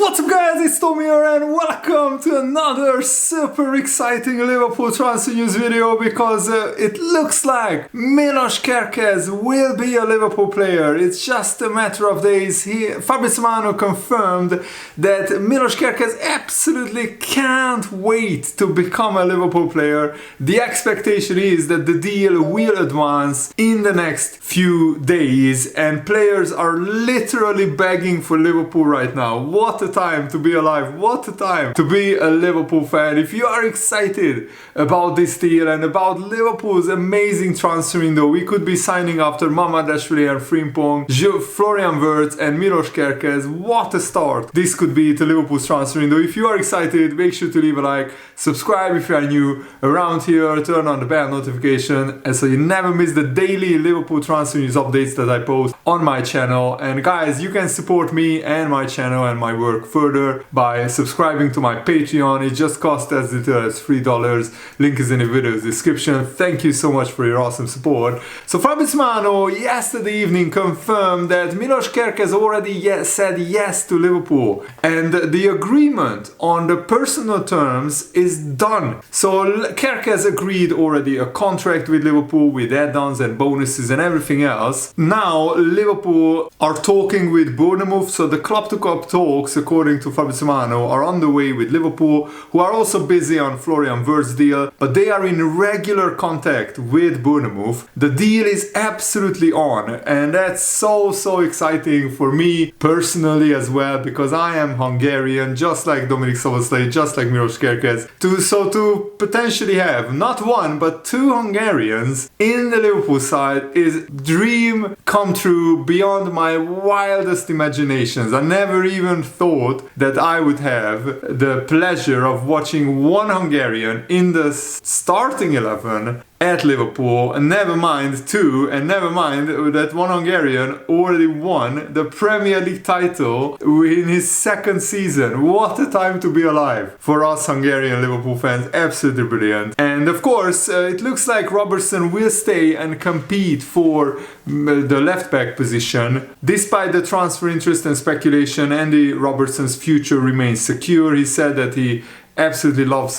What's up guys, it's Tom here and welcome to another super exciting Liverpool transfer news video because it looks like Milos Kerkez will be a Liverpool player. It's just a matter of days. Fabrizio Romano confirmed that Milos Kerkez absolutely can't wait to become a Liverpool player. The expectation is that the deal will advance in the next few days and players are literally begging for Liverpool right now. What a time to be alive, what a time to be a Liverpool fan. If you are excited about this deal and about Liverpool's amazing transfer window, we could be signing after Mamadashvili and Frimpong, Florian Wirtz and Milos Kerkez. What a start this could be to Liverpool's transfer window. If you are excited, make sure to leave a like, subscribe if you are new around here, turn on the bell notification and so you never miss the daily Liverpool transfer news updates that I post on my channel. And guys, you can support me and my channel and my work further by subscribing to my Patreon. It just costs as little as $3. Link is in the video's description. Thank you so much for your awesome support. So Fabrizio Romano yesterday evening confirmed that Milos Kerkez already said yes to Liverpool and the agreement on the personal terms is done. So Kerkez agreed already a contract with Liverpool with add-ons and bonuses and everything else. Now Liverpool are talking with Bournemouth, so the club-to-club talks, according to Fabrizio Romano, are on the way with Liverpool, who are also busy on Florian Wirtz deal, but they are in regular contact with Bournemouth. The deal is absolutely on, and that's so exciting for me personally as well, because I am Hungarian, just like Dominik Szoboszlai, just like Milos Kerkez. To potentially have not one but two Hungarians in the Liverpool side is dream come true beyond my wildest imaginations. I never even thought that I would have the pleasure of watching one Hungarian in the starting 11 at Liverpool, and never mind two, and never mind that one Hungarian already won the Premier League title in his second season. What a time to be alive for us Hungarian Liverpool fans. Absolutely brilliant. And of course it looks like Robertson will stay and compete for the left back position. Despite the transfer interest and speculation, Andy Robertson's future remains secure. He said that he absolutely loves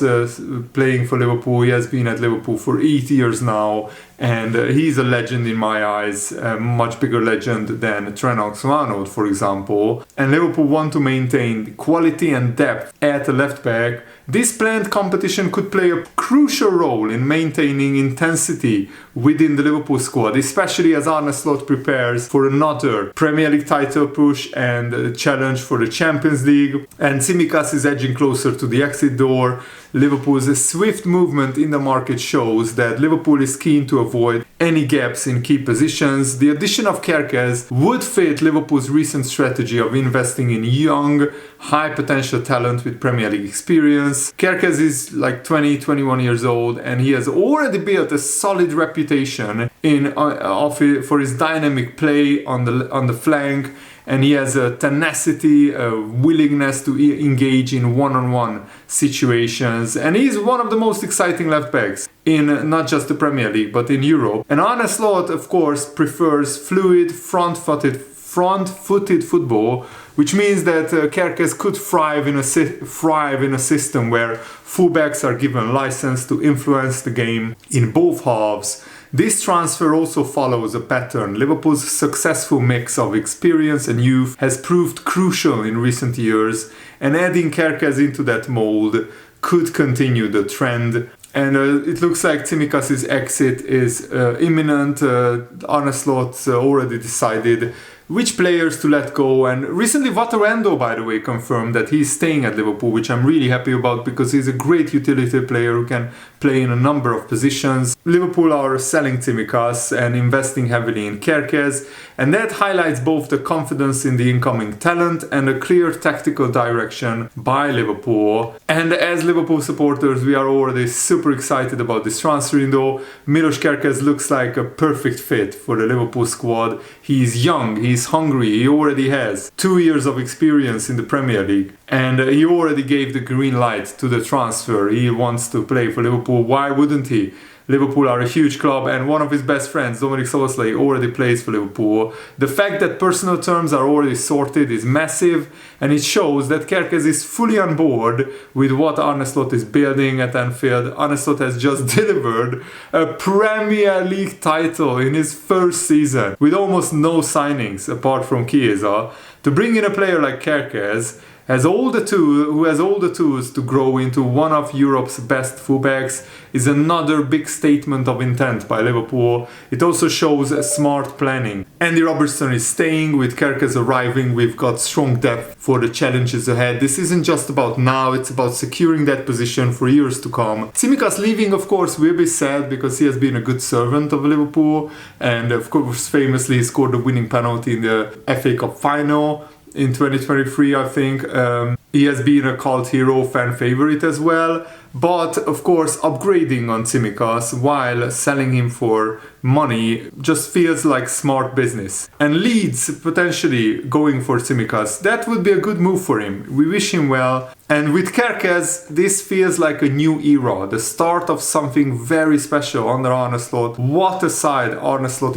playing for Liverpool. He has been at Liverpool for 8 years now and he's a legend in my eyes, a much bigger legend than Trent Alexander-Arnold, for example. And Liverpool want to maintain quality and depth at the left back. This planned competition could play a crucial role in maintaining intensity within the Liverpool squad, especially as Arne Slot prepares for another Premier League title push and a challenge for the Champions League. And Tsimikas is edging closer to the exit door. Liverpool's swift movement in the market shows that Liverpool is keen to avoid any gaps in key positions. The addition of Kerkez would fit Liverpool's recent strategy of investing in young, high potential talent with Premier League experience. Kerkez is like 21 years old and he has already built a solid reputation for his dynamic play on the flank, and he has a tenacity, a willingness to engage in one-on-one situations, and he's one of the most exciting left backs in not just the Premier League but in Europe. And Arne Slot of course prefers fluid, front-footed football, which means that Kerkez could thrive in a system where fullbacks are given license to influence the game in both halves. This transfer also follows a pattern. Liverpool's successful mix of experience and youth has proved crucial in recent years, and adding Kerkez into that mold could continue the trend. And it looks like Tsimikas' exit is imminent. Arne Slot already decided which players to let go, and recently Vatarendo, by the way, confirmed that he's staying at Liverpool, which I'm really happy about because he's a great utility player who can play in a number of positions. Liverpool are selling Tsimikas and investing heavily in Kerkez, and that highlights both the confidence in the incoming talent and a clear tactical direction by Liverpool. And as Liverpool supporters, we are already super excited about this transfer window. Milos Kerkez looks like a perfect fit for the Liverpool squad. He's young, he's hungry, he already has 2 years of experience in the Premier League, and he already gave the green light to the transfer. He wants to play for Liverpool, why wouldn't he? Liverpool are a huge club, and one of his best friends, Dominic Szoboszlai, already plays for Liverpool. The fact that personal terms are already sorted is massive, and it shows that Kerkez is fully on board with what Arne Slot is building at Anfield. Arne Slot has just delivered a Premier League title in his first season with almost no signings apart from Chiesa. To bring in a player like Kerkez who has all the tools to grow into one of Europe's best fullbacks is another big statement of intent by Liverpool. It also shows a smart planning. Andy Robertson is staying. With Kerkez arriving, we've got strong depth for the challenges ahead. This isn't just about now, it's about securing that position for years to come. Tsimikas leaving, of course, will be sad because he has been a good servant of Liverpool, and of course famously scored the winning penalty in the FA Cup final in 2023, I think. He has been a cult hero, fan favorite as well. But of course, upgrading on Tsimikas while selling him for money just feels like smart business. And Leeds potentially going for Tsimikas, that would be a good move for him. We wish him well. And with Kerkez, this feels like a new era, the start of something very special under Arne Slot. What a side Arne Slot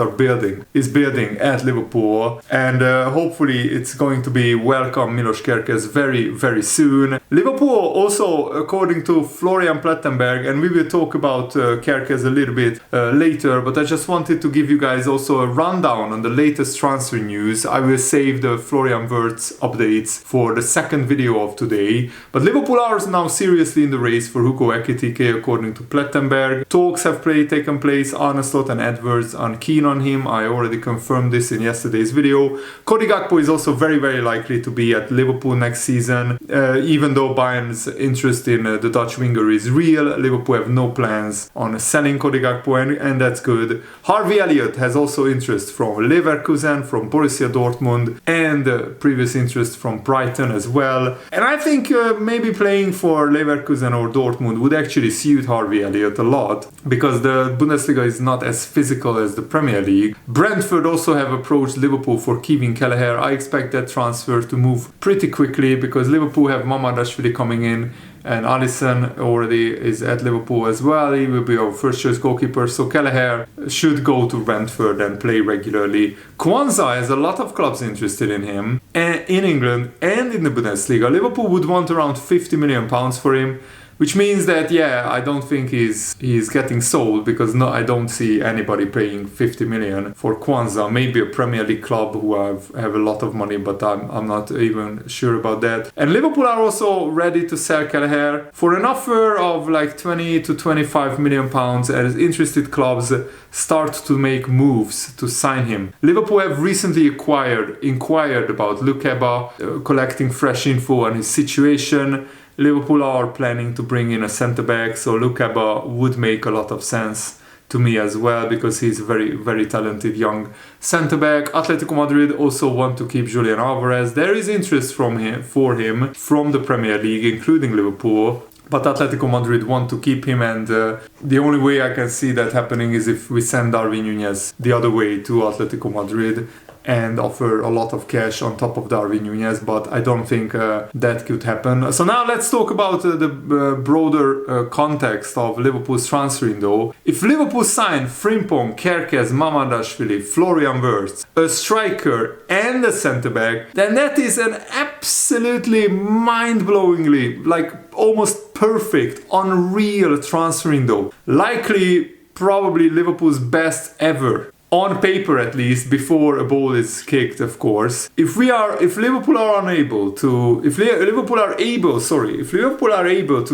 is building at Liverpool, and hopefully it's going to be welcome Milos Kerkez very, very soon. Liverpool also, according to Florian Plettenberg, and we will talk about Kerkez a little bit later, but I just wanted to give you guys also a rundown on the latest transfer news. I will save the Florian Wirtz updates for the second video of today. But Liverpool are now seriously in the race for Hugo Ekitike, according to Plettenberg. Talks have taken place. Arne Slot and Edwards are keen on him. I already confirmed this in yesterday's video. Cody Gakpo is also very, very likely to be at Liverpool next season. Even though Bayern's interest in the Dutch winger is real, Liverpool have no plans on selling Cody Gakpo, and that's good. Harvey Elliott has also interest from Leverkusen, from Borussia Dortmund, and previous interest from Brighton as well. And I think maybe playing for Leverkusen or Dortmund would actually suit Harvey Elliott a lot, because the Bundesliga is not as physical as the Premier League. Brentford also have approached Liverpool for Kevin Kelleher. I expect that transfer to move pretty quickly because Liverpool have Mamardashvili coming in, and Alisson already is at Liverpool as well. He will be our first choice goalkeeper, so Kelleher should go to Brentford and play regularly. Kwanzaa has a lot of clubs interested in him, and in England and in the Bundesliga. Liverpool would want around £50 million for him, which means that, I don't think he's getting sold, because I don't see anybody paying 50 million for Kwanzaa. Maybe a Premier League club who have a lot of money, but I'm not even sure about that. And Liverpool are also ready to sell Kelleher for an offer of like 20 to 25 million pounds, as interested clubs start to make moves to sign him. Liverpool have recently inquired about Lukeba, collecting fresh info on his situation. Liverpool are planning to bring in a centre-back, so Lukeba would make a lot of sense to me as well, because he's a very, very talented young centre-back. Atletico Madrid also want to keep Julian Alvarez. There is interest for him from the Premier League, including Liverpool, but Atletico Madrid want to keep him, and the only way I can see that happening is if we send Darwin Núñez the other way to Atletico Madrid and offer a lot of cash on top of Darwin Núñez, but I don't think that could happen. So now let's talk about the broader context of Liverpool's transfer window. If Liverpool sign Frimpong, Kerkez, Mamardashvili, Florian Wirtz, a striker and a centre-back, then that is an absolutely mind-blowingly, like almost perfect, unreal transfer window. Likely, probably Liverpool's best ever. On paper, at least, before a ball is kicked, of course. If Liverpool are able to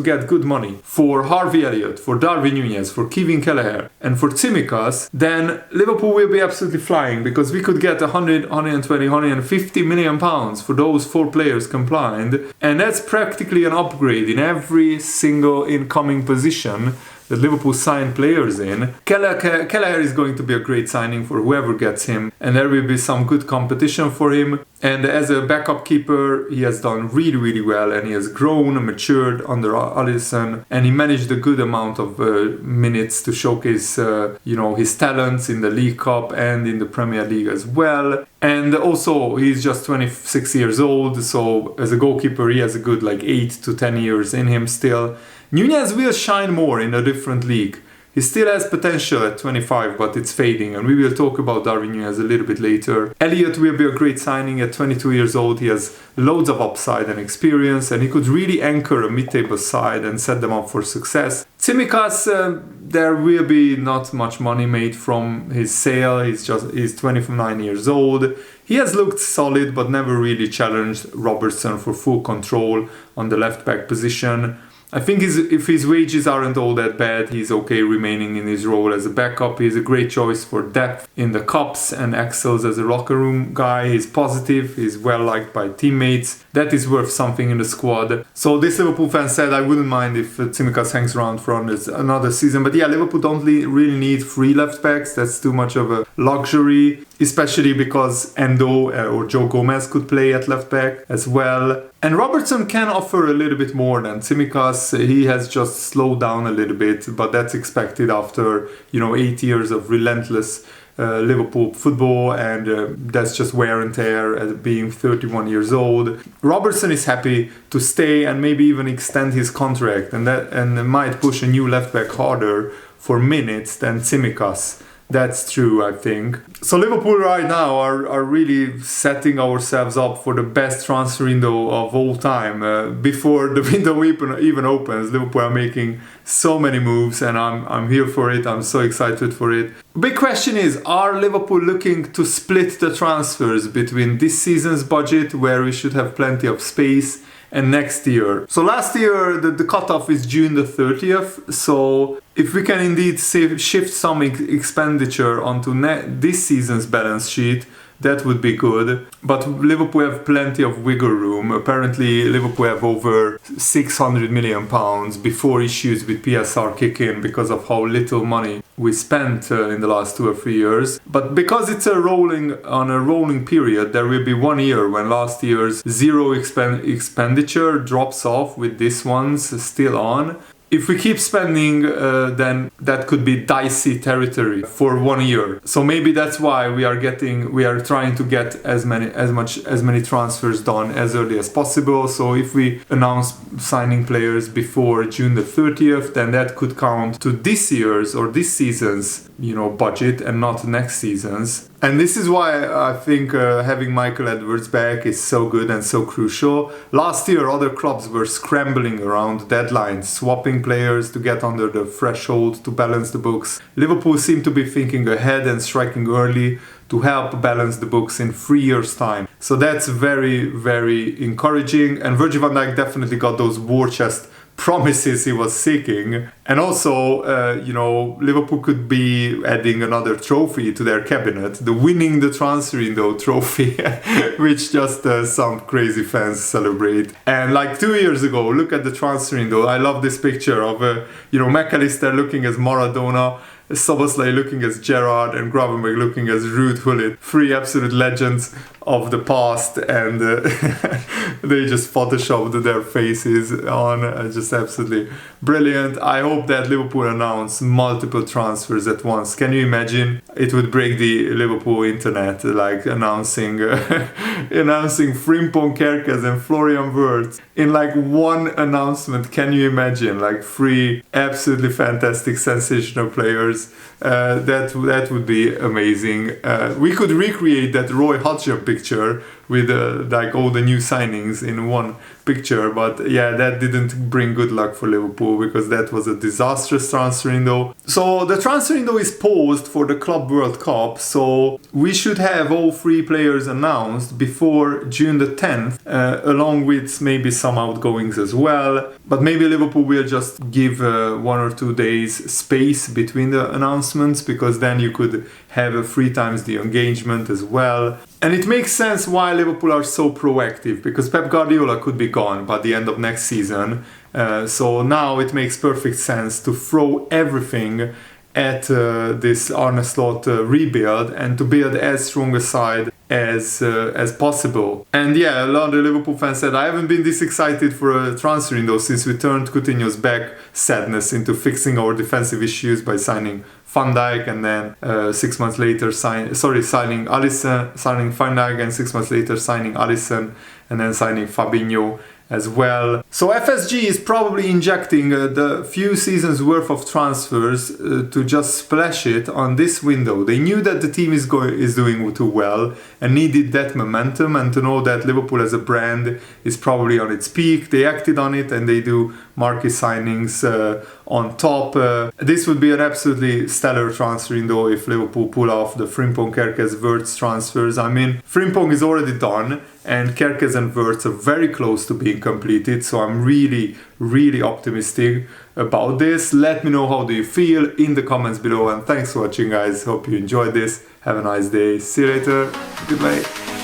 get good money for Harvey Elliott, for Darwin Núñez, for Kevin Kelleher, and for Tsimikas, then Liverpool will be absolutely flying, because we could get 100, 120, 150 million pounds for those four players combined, and that's practically an upgrade in every single incoming position that Liverpool sign players in. Kelleher is going to be a great signing for whoever gets him, and there will be some good competition for him. And as a backup keeper, he has done really, really well, and he has grown and matured under Alisson, and he managed a good amount of minutes to showcase his talents in the League Cup and in the Premier League as well. And also, he's just 26 years old, so as a goalkeeper, he has a good 8 to 10 years in him still. Núñez will shine more in a different league. He still has potential at 25, but it's fading, and we will talk about Darwin Núñez a little bit later. Elliott will be a great signing at 22 years old. He has loads of upside and experience, and he could really anchor a mid-table side and set them up for success. Tsimikas, there will be not much money made from his sale. He's 29 years old. He has looked solid, but never really challenged Robertson for full control on the left-back position. I think if his wages aren't all that bad, he's okay remaining in his role as a backup. He's a great choice for depth in the cups and excels as a locker room guy. He's positive, he's well liked by teammates. That is worth something in the squad. So this Liverpool fan said, I wouldn't mind if Tsimikas hangs around for another season. But yeah, Liverpool don't really need 3 left backs. That's too much of a luxury, especially because Endo or Joe Gomez could play at left back as well. And Robertson can offer a little bit more than Tsimikas. He has just slowed down a little bit, but that's expected after 8 years of relentless Liverpool football, and that's just wear and tear as being 31 years old. Robertson is happy to stay and maybe even extend his contract, and might push a new left back harder for minutes than Tsimikas. That's true, I think. So Liverpool right now are really setting ourselves up for the best transfer window of all time. Before the window even opens, Liverpool are making so many moves, and I'm here for it. I'm so excited for it. Big question is, are Liverpool looking to split the transfers between this season's budget, where we should have plenty of space, and next year? So last year the cutoff is June the 30th, so if we can indeed shift some expenditure onto this season's balance sheet, that would be good. But Liverpool have plenty of wiggle room. Apparently Liverpool have over £600 million before issues with PSR kick in, because of how little money we spent in the last 2 or 3 years. But because it's a rolling period, there will be 1 year when last year's zero expenditure drops off with this one's still on. If we keep spending, then that could be dicey territory for 1 year. So maybe that's why we are trying to get as many transfers done as early as possible. So if we announce signing players before June the 30th, then that could count to this year's or this season's budget and not next season's. And this is why I think having Michael Edwards back is so good and so crucial. Last year, other clubs were scrambling around deadlines, swapping players to get under the threshold to balance the books. Liverpool seemed to be thinking ahead and striking early to help balance the books in 3 years' time. So that's very, very encouraging. And Virgil van Dijk definitely got those war chest promises he was seeking. And also, Liverpool could be adding another trophy to their cabinet, the winning the transfer window trophy, which just some crazy fans celebrate. And like 2 years ago, look at the transfer window. I love this picture of McAllister looking as Maradona, Szoboszlai looking as Gerrard, and Gravenberch looking as Ruud Gullit. 3 absolute legends of the past, and they just photoshopped their faces on. Just absolutely brilliant. I hope that Liverpool announce multiple transfers at once. Can you imagine? It would break the Liverpool internet, like announcing Frimpong, Kerkez and Florian Wirtz in like one announcement. Can you imagine? Like 3 absolutely fantastic, sensational players. That would be amazing. We could recreate that Roy Hodgson picture with like all the new signings in one picture, but yeah, that didn't bring good luck for Liverpool because that was a disastrous transfer window. So the transfer window is paused for the Club World Cup, so we should have all 3 players announced before June the 10th, along with maybe some outgoings as well. But maybe Liverpool will just give 1 or 2 days space between the announcements, because then you could have 3 times the engagement as well. And it makes sense why Liverpool are so proactive, because Pep Guardiola could be gone by the end of next season. So now it makes perfect sense to throw everything at this Arne Slot rebuild and to build as strong a side as possible. And yeah, a lot of Liverpool fans said, I haven't been this excited for a transfer window since we turned Coutinho's back sadness into fixing our defensive issues by signing Van Dijk, and then 6 months later signing Van Dijk, and 6 months later signing Alisson, and then signing Fabinho as well. So FSG is probably injecting the few seasons worth of transfers to just splash it on this window. They knew that the team is doing too well and needed that momentum, and to know that Liverpool as a brand is probably on its peak, they acted on it and they do marquee signings on top. This would be an absolutely stellar transfer window if Liverpool pull off the Frimpong, Kerkez, Wirtz transfers. I mean, Frimpong is already done and Kerkez and Wirtz are very close to being completed, so I'm really optimistic about this. Let me know how do you feel in the comments below, and thanks for watching guys. Hope you enjoyed this. Have a nice day. See you later. Goodbye.